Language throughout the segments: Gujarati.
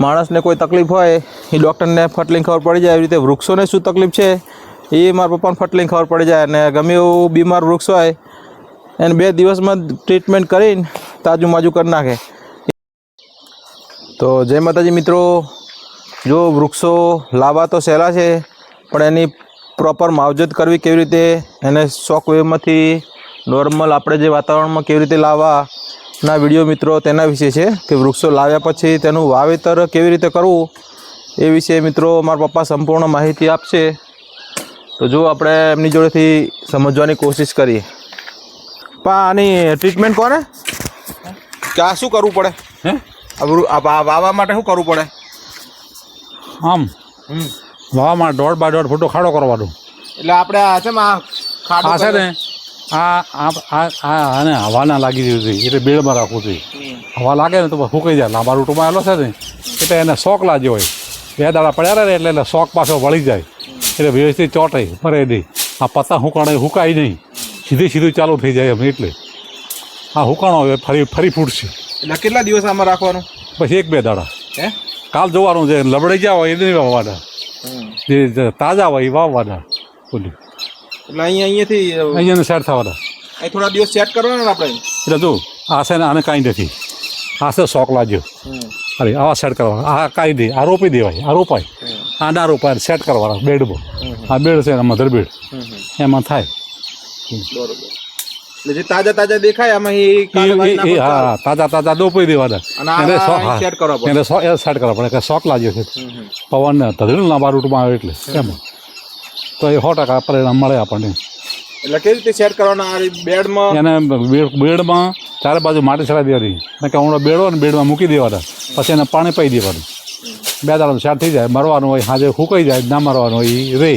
માણસને કોઈ તકલીફ હોય એ ડૉક્ટરને ફટલીને ખબર પડી જાય, એવી રીતે વૃક્ષોને શું તકલીફ છે એ મારા પપ્પાને ફટલીને ખબર પડી જાય. અને ગમે એવું બીમાર વૃક્ષ હોય એને 2 દિવસમાં ટ્રીટમેન્ટ કરીને તાજું માજું કરી નાખે. તો જય માતાજી મિત્રો, જો વૃક્ષો લાવવા તો સહેલા છે, પણ એની પ્રોપર માવજત કરવી કેવી રીતે, એને શોક વેવમાંથી નોર્મલ આપણે જે વાતાવરણમાં કેવી રીતે લાવવાના વિડીયો મિત્રો તેના વિશે છે. કે વૃક્ષો લાવ્યા પછી તેનું વાવેતર કેવી રીતે કરવું એ વિશે મિત્રો મારા પપ્પા સંપૂર્ણ માહિતી આપશે. તો જો આપણે એમની જોડેથી સમજવાની કોશિશ કરીએ. પણ આની ટ્રીટમેન્ટ કોને કે આ શું કરવું પડે? વાવવા માટે શું કરવું પડે? આમ વાવવામાં 1.5 બાય 1.5 ફૂટનો ખાડો કરવાનો. એટલે આપણે આ છે ને આ છે ને આને હવા ના લાગી રહ્યું છે એટલે બેડમાં રાખવું જોઈએ. હવા લાગે ને તો ફૂંકાઈ જાય. લાંબા રૂટમાં આવેલો છે ને એટલે એને શોક લાગ્યો હોય, 2 દાડા પડ્યા રહે એટલે શોક પાછો વળી જાય, એટલે વ્યવસ્થિત ચોંટાય ફરે નહીં. આ પત્તા હુકાય નહીં, સીધું ચાલુ થઈ જાય એમ. એટલે આ હુકાણો હવે ફરી ફૂટશે. એટલે કેટલા દિવસ આમાં રાખવાનું? પછી 1-2 દાડા કાલ જોવાનું છે. લબડાઈ ગયા હોય એ નહીં વાવવાના, જે તાજા હોય એ વાવવાના. બોલ્યું એટલે અહીંયાથી સેટ થવાના. અહીં થોડા દિવસ સેટ કરવાના આપણે. એટલે જો આ છે ને આને કાંઈ નથી, આ છે શોક લાગ્યો. અરે આવા સેટ કરવાના. આ કાંઈ નહીં, આ રોપી દેવાય, આ રોપાય. આ ના રોપાય, સેટ કરવાના બેડમાં. આ બેડ છે ને મધર બેડ, એમાં થાય. બરોબર. એટલે જે તાજા દેખાય આમાં હા તાજા રોપી દેવાના. એને સેટ કરવા પડે કે શોક લાગ્યો છે પવનને ધધડું લાંબા રૂટમાં આવે એટલે એમાં. તો એ 100% પરિણામ મળે આપણને. એટલે કેવી રીતે સેટ કરવાના? બેડમાં એને બેડમાં 4 બાજુ માટી ચડાવી દેવાની. કે હમણાં બેડો ને બેડમાં મૂકી દેવાના, પછી એને પાણી પાઈ દેવાનું. 2 દાડા સેટ થઈ જાય. મરવાનું હોય સાંજે ફૂંકાઈ જાય, ના મરવાનું હોય એ રે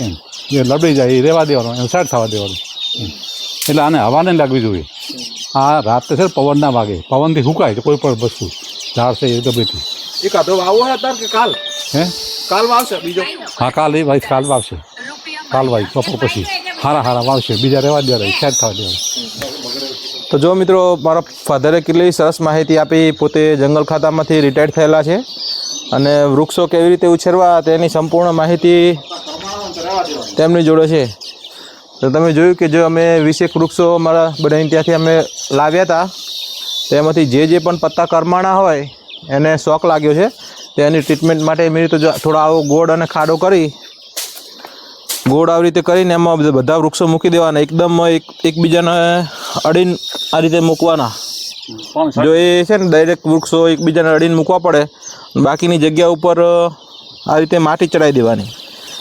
એમ. જે લબડી જાય એ રહેવા દેવાનું, એને સેટ થવા દેવાનું. એટલે આને હવા નહીં લાગવી જોઈએ. આ રાતે છે પવન ના વાગે, પવનથી ફૂંકાય તો કોઈ પણ વસ્તુ ઝાડ છે એ ગમેથી. એક આધો વાવો હતા કે કાલ કાલ વાવશે બીજો? હા કાલ એ ભાઈ કાલ વાવશે. કાલ ભાઈ બપોર પછી હારા વાવશે, બીજા રહેવા દેવાય, સેટ થવા દેવાય. તો જો મિત્રો, મારા ફાધરે કેટલી સરસ માહિતી આપી. પોતે જંગલ ખાતામાંથી રિટાયર્ડ થયેલા છે અને વૃક્ષો કેવી રીતે ઉછેરવા તેની સંપૂર્ણ માહિતી તેમની જોડે છે. તો તમે જોયું કે જો અમે 20 વૃક્ષો અમારા બધાની ત્યાંથી અમે લાવ્યા હતા, તેમાંથી જે પણ પત્તા કરમાણા હોય એને શોક લાગ્યો છે, તેની ટ્રીટમેન્ટ માટે મેં તો થોડા આવો ગોળ અને ખાડો કરી આવી રીતે કરીને એમાં બધા વૃક્ષો મૂકી દેવાના. એકદમ એકબીજાને અડીને આ રીતે મૂકવાના. જો એ છે ને ડાયરેક્ટ વૃક્ષો એકબીજાને અડીને મૂકવા પડે, બાકીની જગ્યા ઉપર આ રીતે માટી ચડાવી દેવાની.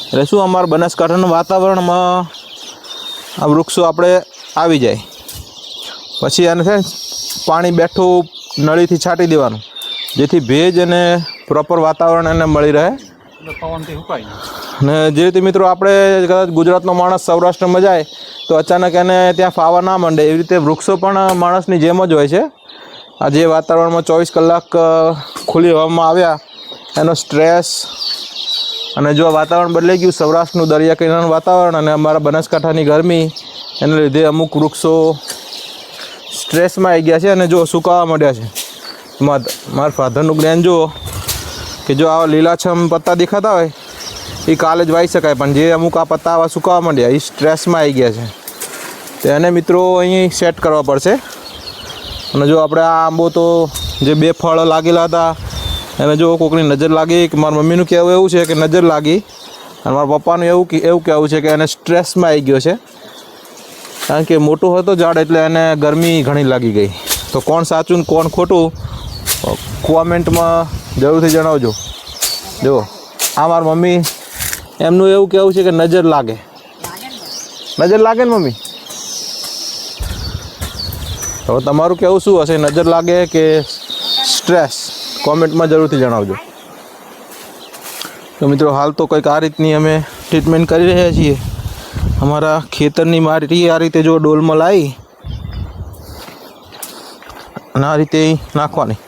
એટલે શું અમારા બનાસકાંઠાના વાતાવરણમાં આ વૃક્ષો આપણે આવી જાય. પછી આને છે પાણી બેઠું નળીથી છાંટી દેવાનું, જેથી ભેજ અને પ્રોપર વાતાવરણ એને મળી રહે. પવનથી હુકાય. અને જે રીતે મિત્રો આપણે કદાચ ગુજરાતનો માણસ સૌરાષ્ટ્રમાં જાય તો અચાનક એને ત્યાં ફાવા ના માંડે, એવી રીતે વૃક્ષો પણ માણસની જેમ જ હોય છે. આ જે વાતાવરણમાં 24 કલાક ખુલ્લી હવામાં આવ્યા એનો સ્ટ્રેસ, અને જો વાતાવરણ બદલાઈ ગયું, સૌરાષ્ટ્રનું દરિયા કિનારાનું વાતાવરણ અને અમારા બનાસકાંઠાની ગરમી, એને લીધે અમુક વૃક્ષો સ્ટ્રેસમાં આવી ગયા છે અને જો સુકાવા માંડ્યા છે. મારા ફાધરનું જ્ઞાન જુઓ કે જો આવા લીલાછમ પત્તા દેખાતા હોય એ કાલે જ વાવી શકાય, પણ જે અમુક આ પત્તા આવા સુકાવા માંડ્યા એ સ્ટ્રેસમાં આવી ગયા છે. તો એને મિત્રો અહીં સેટ કરવા પડશે. અને જો આપણે આ આંબો તો જે 2 ફળ લાગેલા હતા એને જો કોઈકની નજર લાગી, કે મારા મમ્મીનું કહેવું એવું છે કે નજર લાગી, અને મારા પપ્પાનું એવું કહેવું છે કે એને સ્ટ્રેસમાં આવી ગયો છે, કારણ કે મોટું હતો ઝાડ એટલે એને ગરમી ઘણી લાગી ગઈ. તો કોણ સાચું ને કોણ ખોટું કોમેન્ટમાં જરૂરથી જણાવજો. જુઓ આ મારા મમ્મી, એમનું એવું કહેવું છે કે નજર લાગે ને મમ્મી. હવે તમારું કહેવું શું હશે, નજર લાગે કે સ્ટ્રેસ? કોમેન્ટમાં જરૂરથી જણાવજો. તો મિત્રો હાલ તો કંઈક આ રીતની અમે ટ્રીટમેન્ટ કરી રહ્યા છીએ. અમારા ખેતરની માટી આ રીતે જો ડોલમાં લાવી અને આ રીતે નાખવાની.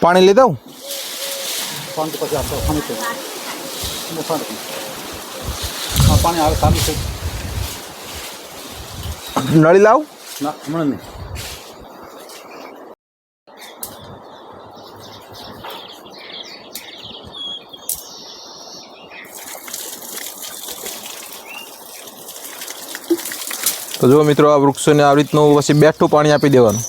પાણી લઈ દઉં? પાણી આવે સારું છે. નળી લાવ. ના હમણાં નહીં. તો જો મિત્રો આ વૃક્ષોને આવી રીતનું પછી બેઠું પાણી આપી દેવાનું.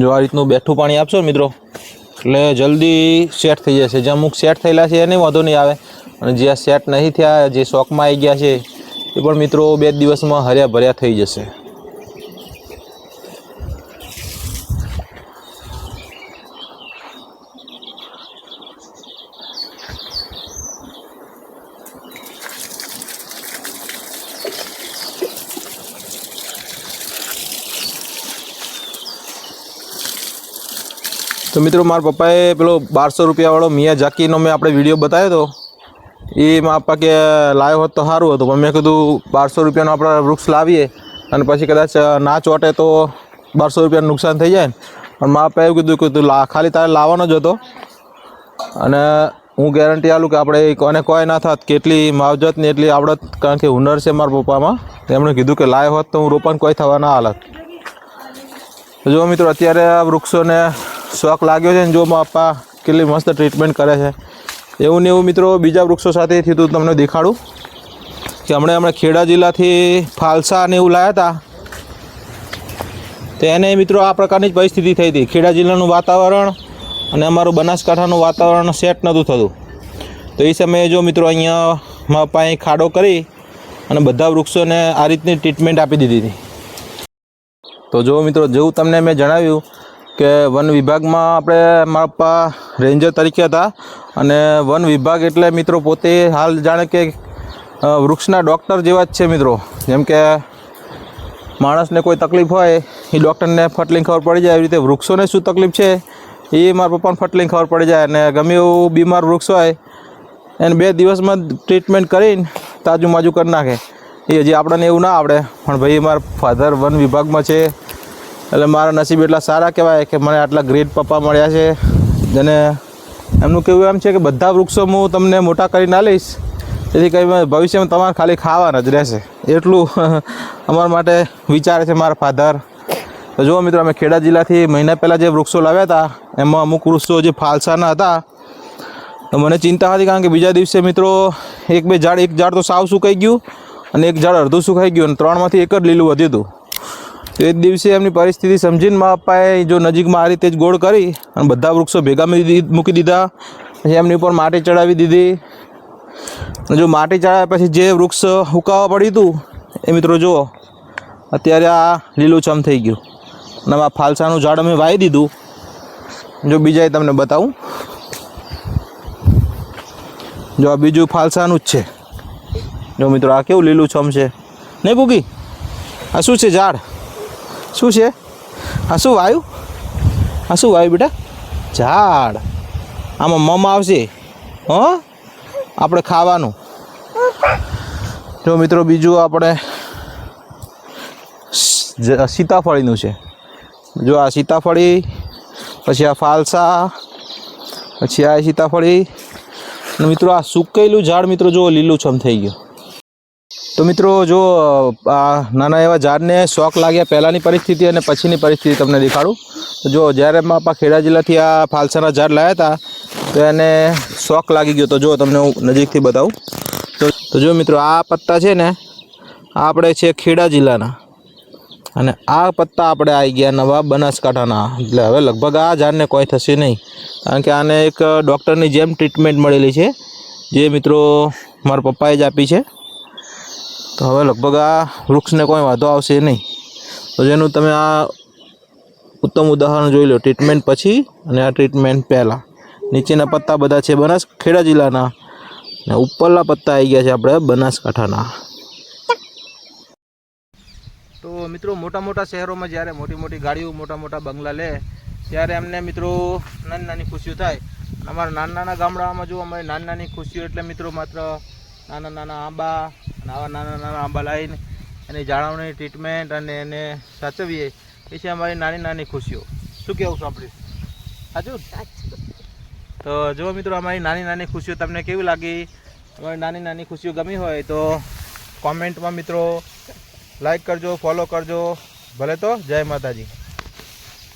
જો આ રીતનું બેઠું પાણી આપશો ને મિત્રો એટલે જલ્દી સેટ થઈ જશે. જે અમુક સેટ થયેલા છે એને વાંધો નહીં આવે, અને જે સેટ નહીં થયા, જે શોખમાં આવી ગયા છે એ પણ મિત્રો 2 દિવસમાં હર્યા ભર્યા થઈ જશે. તો મિત્રો મારા પપ્પાએ પેલો 1200 રૂપિયાવાળો મિયાઝાકીનો મેં આપણે વિડીયો બતાવ્યો હતો. એ મારા પપ્પા કે લાવ્યો હોત તો સારું હતું, પણ મેં કીધું 1200 રૂપિયાનો આપણે વૃક્ષ લાવીએ અને પછી કદાચ ના ચોટે તો 1200 રૂપિયાનું નુકસાન થઈ જાય ને. પણ મારા પપ્પાએ એવું કીધું કે તું ખાલી તારે લાવવાનો જ હતો, અને હું ગેરંટી આલું કે આપણે કોને કોઈ ના થાત, કેટલી માવજત ને એટલી આવડત, કારણ કે હુનર છે મારા પપ્પામાં. તેમણે કીધું કે લાવ્યો હોત તો હું રોપણ કોઈ થવા ના હાલત. જો મિત્રો અત્યારે આ વૃક્ષોને શોખ લાગ્યો છે ને, જો મારા પપ્પા કેટલી મસ્ત ટ્રીટમેન્ટ કરે છે. એવું ને એવું મિત્રો બીજા વૃક્ષો સાથે થયું તમને દેખાડું કે હમણાં ખેડા જિલ્લાથી ફાલસા ને એવું લાવ્યા હતા, તો એને મિત્રો આ પ્રકારની જ પરિસ્થિતિ થઈ હતી. ખેડા જિલ્લાનું વાતાવરણ અને અમારું બનાસકાંઠાનું વાતાવરણ સેટ નહોતું થતું. તો એ સમયે જો મિત્રો અહીંયા મારા પપ્પાએ ખાડો કરી અને બધા વૃક્ષોને આ રીતની ટ્રીટમેન્ટ આપી દીધી હતી. તો જો મિત્રો જેવું તમને મેં જણાવ્યું કે વન વિભાગમાં આપણે મારા પપ્પા રેન્જર તરીકે હતા, અને વન વિભાગ એટલે મિત્રો પોતે હાલ જાણે કે વૃક્ષના ડૉક્ટર જેવા જ છે મિત્રો. જેમ કે માણસને કોઈ તકલીફ હોય એ ડૉક્ટરને ફટલીને ખબર પડી જાય, એવી રીતે વૃક્ષોને શું તકલીફ છે એ મારા પપ્પાને ફટલીને ખબર પડી જાય. અને ગમે એવું બીમાર વૃક્ષ હોય એને 2 દિવસમાં ટ્રીટમેન્ટ કરીને તાજું માજું કરી નાખે. એ હજી આપણને એવું ના આવડે, પણ ભાઈ મારા ફાધર વન વિભાગમાં છે એટલે મારા નસીબ એટલા સારા કહેવાય કે મને આટલા ગ્રેટ પપ્પા મળ્યા છે. જેને એમનું કહેવું એમ છે કે બધા વૃક્ષો હું તમને મોટા કરી ના લઈશ, તેથી કંઈ ભવિષ્યમાં તમારે ખાલી ખાવાના જ રહેશે, એટલું અમારા માટે વિચારે છે મારા ફાધર. તો જુઓ મિત્રો અમે ખેડા જિલ્લાથી મહિના પહેલાં જે વૃક્ષો લાવ્યા હતા એમાં અમુક વૃક્ષો જે ફાલસાના હતા, તો મને ચિંતા હતી, કારણ કે બીજા દિવસે મિત્રો એક ઝાડ તો સાવ સુકાઈ ગયું અને એક ઝાડ અડધું સુકાઈ ગયું, અને 3માંથી એક જ લીલું વધ્યું હતું. તો એ જ દિવસે એમની પરિસ્થિતિ સમજીને મારા પપ્પાએ જો નજીકમાં આ રીતે જ ગોળ કરી અને બધા વૃક્ષો ભેગા મૂકી દીધા. પછી એમની ઉપર માટી ચડાવી દીધી. જો માટી ચડાવ્યા પછી જે વૃક્ષ હુકાવા પડ્યું હતું એ મિત્રો જુઓ અત્યારે આ લીલુંછમ થઈ ગયું. અને આ ફાલસાનું ઝાડ અમે વાવી દીધું. જો બીજાએ તમને બતાવું, જો આ બીજું ફાલસાનું જ છે. જો મિત્રો આ કેવું લીલુંછમ છે નહીં ભૂગી? આ શું છે ઝાડ? શું છે આ? શું વાયું? આ શું વાયું બેટા? ઝાડ. આમાં મમ આવશે હં આપણે ખાવાનું. જો મિત્રો બીજું આપણે સીતાફળીનું છે. જો આ સીતાફળી, પછી આ ફાલસા, પછી આ સીતાફળી, અને મિત્રો આ સુકાયેલું ઝાડ મિત્રો જો લીલુંછમ થઈ ગયું. તો મિત્રો જો આ નાના એવા ઝાડને શોખ લાગ્યા પહેલાંની પરિસ્થિતિ અને પછીની પરિસ્થિતિ તમને દેખાડું. તો જો જ્યારે આપણા ખેડા જિલ્લાથી આ ફાલસાના ઝાડ લાવ્યા હતા તો એને શોખ લાગી ગયો. તો જો તમને હું નજીકથી બતાવું. તો જો મિત્રો આ પત્તા છે ને, આ આપણે છે ખેડા જિલ્લાના, અને આ પત્તા આપણે આવી ગયા નવા બનાસકાંઠાના. એટલે હવે લગભગ આ ઝાડને કોઈ થશે નહીં, કારણ કે આને એક ડૉક્ટરની જેમ ટ્રીટમેન્ટ મળેલી છે, જે મિત્રો મારા પપ્પાએ જ આપી છે. તો હવે લગભગ આ વૃક્ષને કોઈ વાંધો આવશે નહીં. તો જેનું તમે આ ઉત્તમ ઉદાહરણ જોઈ લો, ટ્રીટમેન્ટ પછી અને આ ટ્રીટમેન્ટ પહેલાં. નીચેના પત્તા બધા છે ખેડા જિલ્લાના, ને ઉપરના પત્તા આવી ગયા છે આપણે બનાસકાંઠાના. તો મિત્રો મોટા મોટા શહેરોમાં જ્યારે મોટી મોટી ગાડીઓ, મોટા મોટા બંગલા લે ત્યારે એમને મિત્રો નાની નાની ખુશીઓ થાય. અમારા નાના ગામડામાં જો અમારી નાની ખુશીઓ એટલે મિત્રો માત્ર નાના આંબા, અને આવા નાના આંબા લાવીને એની જાળવણી, ટ્રીટમેન્ટ અને એને સાચવીએ, એ છે અમારી નાની ખુશીઓ. શું કહેવું છું આપણે? સાચું. તો જો મિત્રો અમારી નાની નાની ખુશીઓ તમને કેવી લાગી, અમારી નાની નાની ખુશીઓ ગમી હોય તો કોમેન્ટમાં મિત્રો લાઈક કરજો, ફોલો કરજો. ભલે તો જય માતાજી.